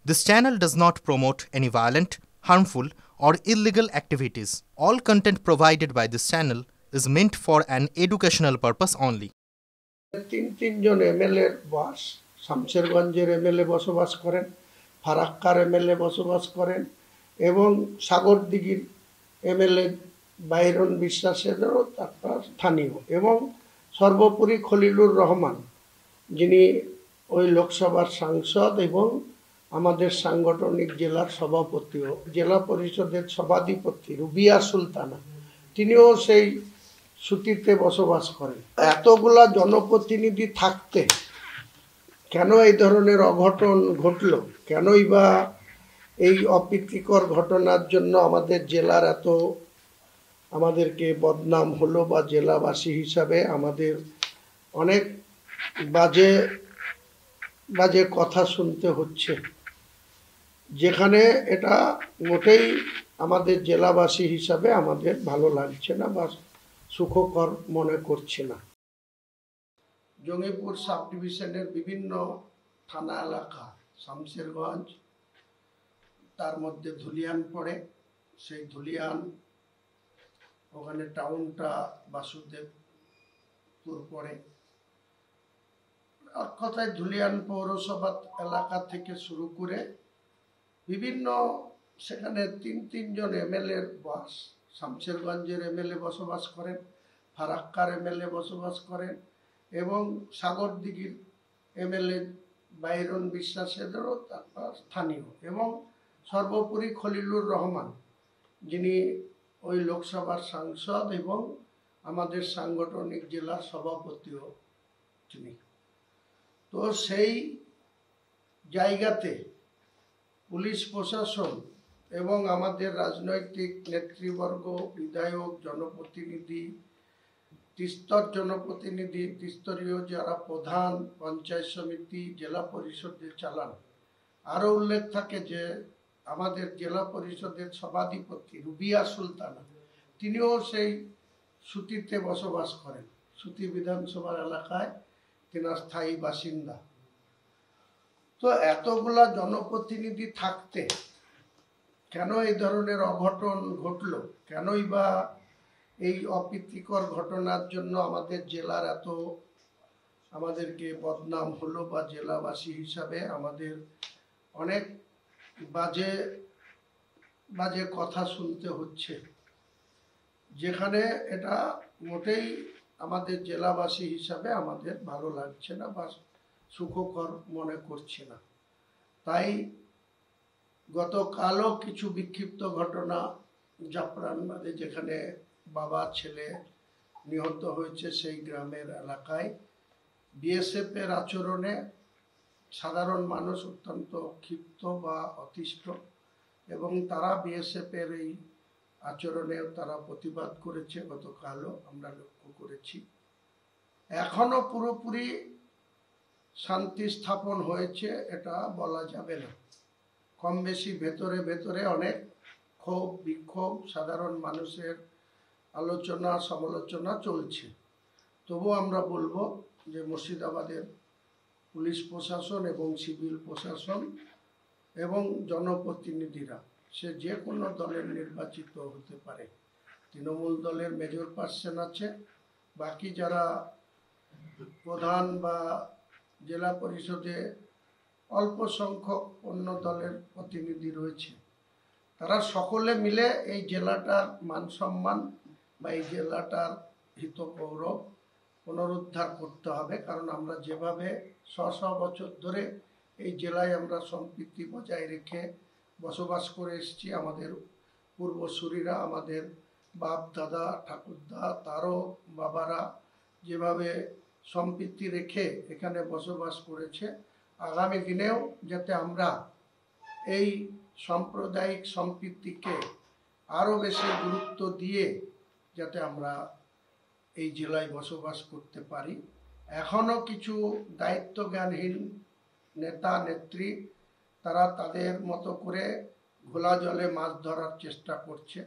This channel does not promote any violent, harmful, or illegal activities. All content provided by this channel is meant for an educational purpose only. তিনজন MLA বাস শামশেরগঞ্জের MLA বসবাস করেন, ফারাক্কার MLA বসবাস করেন এবং সাগরদিঘির MLA Byron বিশ্বাসেরও একটা স্থানীয় এবং সর্বোপরি খলিলুর রহমান, যিনি ওই লোকসভার সাংসদ এবং আমাদের সাংগঠনিক জেলার সভাপতিও, জেলা পরিষদের সভাধিপতি রুবিয়া সুলতানা, তিনিও সেই সুতিতে বসবাস করেন। এতগুলা জনপ্রতিনিধি থাকতে কেন এই ধরনের অঘটন ঘটলো, কেনই বা এই অপ্রীতিকর ঘটনার জন্য আমাদের জেলার এত আমাদেরকে বদনাম হলো বা জেলাবাসী হিসাবে আমাদের অনেক বাজে বাজে কথা শুনতে হচ্ছে, যেখানে এটা মোটেই আমাদের জেলাবাসী হিসাবে আমাদের ভালো লাগছে না বা সুখকর মনে করছি না। জঙ্গিপুর সাব ডিভিশনের বিভিন্ন থানা এলাকা, শামশেরগঞ্জ, তার মধ্যে ধুলিয়ান পড়ে, সেই ধুলিয়ান ওখানে টাউনটা বাসুদেবপুর পড়ে। এক কথায় ধুলিয়ান পৌরসভা এলাকা থেকে শুরু করে বিভিন্ন সেখানে তিনজন এমএলএ বাস, শামশেরগঞ্জের এমএলএ বসবাস করেন, ফারাক্কার এমএলএ বসবাস করেন এবং সাগরদিঘির এমএলএ বাইরন বিশ্বাসেরও স্থানীয় এবং সর্বোপরি খলিলুর রহমান, যিনি ওই লোকসভার সাংসদ এবং আমাদের সাংগঠনিক জেলার সভাপতিও তিনি। তো সেই জায়গাতে পুলিশ প্রশাসন এবং আমাদের রাজনৈতিক নেতৃবর্গ, বিধায়ক, জনপ্রতিনিধি, ত্রিস্তর জনপ্রতিনিধি, ত্রিস্তরীয় যারা প্রধান, পঞ্চায়েত সমিতি, জেলা পরিষদে চালান। আরও উল্লেখ থাকে যে আমাদের জেলা পরিষদের সভাধিপতি রুবিয়া সুলতানা, তিনিও সেই সুতিতে বসবাস করেন। সুতি বিধানসভার এলাকায় তেনার স্থায়ী বাসিন্দা। তো এতগুলা জনপ্রতিনিধি থাকতে কেন এই ধরনের অঘটন ঘটলো, কেনই বা এই অপ্রীতিকর ঘটনার জন্য আমাদের জেলার এত আমাদেরকে বদনাম হলো বা জেলাবাসী হিসাবে আমাদের অনেক বাজে বাজে কথা শুনতে হচ্ছে, যেখানে এটা মোটেই আমাদের জেলাবাসী হিসাবে আমাদের ভালো লাগছে না বা সুখকর মনে করছি না। তাই গতকালও কিছু বিক্ষিপ্ত ঘটনা জাফরানবাদে, যেখানে বাবা ছেলে নিহত হয়েছে, সেই গ্রামের এলাকায় বিএসএফ এর আচরণে সাধারণ মানুষ অত্যন্ত ক্ষিপ্ত বা অতিষ্ঠ এবং তারা বিএসএফ এর এই আচরণে তারা প্রতিবাদ করেছে। গতকালও আমরা লক্ষ্য করেছি। এখনো পুরোপুরি শান্তি স্থাপন হয়েছে এটা বলা যাবে না। কম বেশি ভেতরে ভেতরে অনেক ক্ষোভ বিক্ষোভ, সাধারণ মানুষের আলোচনা সমালোচনা চলছে। তবু আমরা বলবো যে মুর্শিদাবাদের পুলিশ প্রশাসন এবং সিভিল প্রশাসন এবং জনপ্রতিনিধিরা, সে যে কোনো দলের নির্বাচিত হতে পারে, তৃণমূল দলের মেজর পার্সন আছে, বাকি যারা প্রধান বা জেলা পরিষদে অল্প সংখ্যক অন্য দলের প্রতিনিধি রয়েছে, তারা সকলে মিলে এই জেলাটার মান সম্মান বা এই জেলাটার হিত গৌরব পুনরুদ্ধার করতে হবে। কারণ আমরা যেভাবে শ বছর ধরে এই জেলায় আমরা সম্প্রীতি বজায় রেখে বসবাস করে এসেছি, আমাদের পূর্বসূরীরা, আমাদের বাপ দাদা ঠাকুরদা, তারও বাবারা যেভাবে সম্প্রীতি রেখে এখানে বসবাস করেছে, আগামী দিনেও যাতে আমরা এই সাম্প্রদায়িক সম্প্রীতিকে আরও বেশি গুরুত্ব দিয়ে যাতে আমরা এই জেলায় বসবাস করতে পারি। এখনও কিছু দায়িত্বজ্ঞানহীন নেতা নেত্রী, তারা তাদের মতো করে ঘোলা জলে মাছ ধরার চেষ্টা করছে।